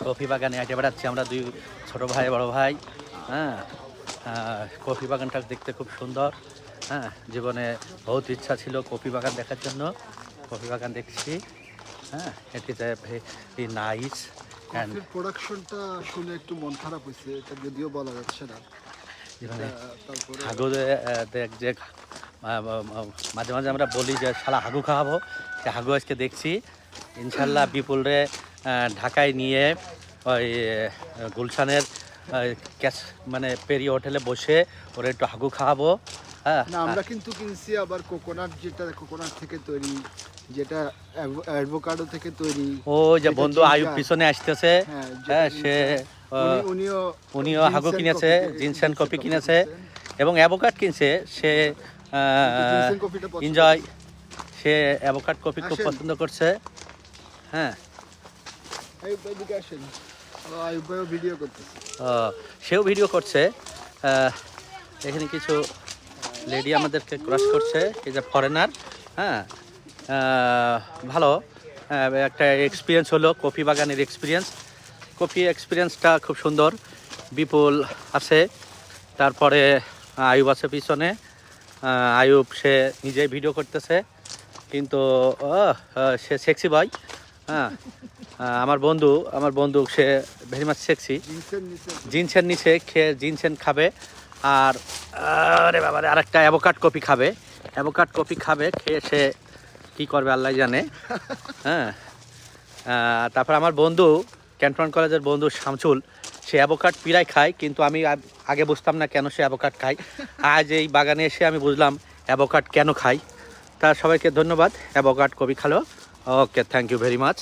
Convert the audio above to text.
Coffee বাগানে হেঁটে বেড়াচ্ছি আমরা দুই ছোট ভাই বড় ভাই। হ্যাঁ, কফি বাগানটা দেখতে খুব সুন্দর। হ্যাঁ, জীবনে বহুত ইচ্ছা ছিল কফি বাগান দেখার জন্য। কফি বাগান দেখছি। হ্যাঁ, এটি ভেরি নাইস। কফির প্রোডাকশনটা শুনে একটু মন খারাপ হয়েছে, এটা যদিও বলা যাচ্ছে না। তারপরে হাগুরে দেখ যে মাঝে মাঝে আমরা বলি যে শালা হাগু খাওয়াবো, সে হাগু আজকে দেখছি। ইনশাল্লাহ বিপুলরে ঢাকায় নিয়ে ওই গুলশানের ক্যাশ মানে পেরি হোটেলে বসে ওরা একটু হাগু খাওয়াবো। হ্যাঁ, না আমরা কিন্তু কিনছি আবার কোকোনাট, যেটা কোকোনাট থেকে তৈরি, যেটা অ্যাভোকাডো থেকে তৈরি। ও যে বন্ধু আয়ুব পিছনে আসতেছে, হ্যাঁ সে উনিও হাগু কিনেছে, জিনসেন কফি কিনেছে এবং অ্যাভোকাড কিনছে। সে এনজয়, সে অ্যাভোকাড কফি খুব পছন্দ করছে। হ্যাঁ, সেও ভিডিও করছে। এখানে কিছু লেডি আমাদেরকে ক্রস করছে, এই যে ফরেনার। হ্যাঁ, ভালো একটা এক্সপিরিয়েন্স হলো, কফি বাগানের এক্সপিরিয়েন্স। কফি এক্সপিরিয়েন্সটা খুব সুন্দর। বিপুল আছে, তারপরে আয়ুব আছে পিছনে। আয়ুব সে নিজেই ভিডিও করতেছে, কিন্তু সে সেক্সি বয়। হ্যাঁ, আমার বন্ধু সে ভেরি মাচ সেক্সি। জিনসেন নিচে খেয়ে জিনসেন খাবে। আর আরে বাবারে আরেকটা অ্যাভোকাড কফি খাবে। অ্যাভোকাড কফি খাবে, খেয়ে সে কী করবে আল্লাহ জানে। হ্যাঁ, তারপর আমার বন্ধু ক্যান্টনমেন্ট কলেজের বন্ধু শামসুল, সে অ্যাভোকাড পিরাই খায়, কিন্তু আমি আগে বুঝতাম না কেন সে অ্যাভোকাড খায়। আজ এই বাগানে এসে আমি বুঝলাম অ্যাভোকাড কেন খাই। তা সবাইকে ধন্যবাদ, অ্যাভোকাড কফি খালো। ওকে, থ্যাংক ইউ ভেরি মাচ।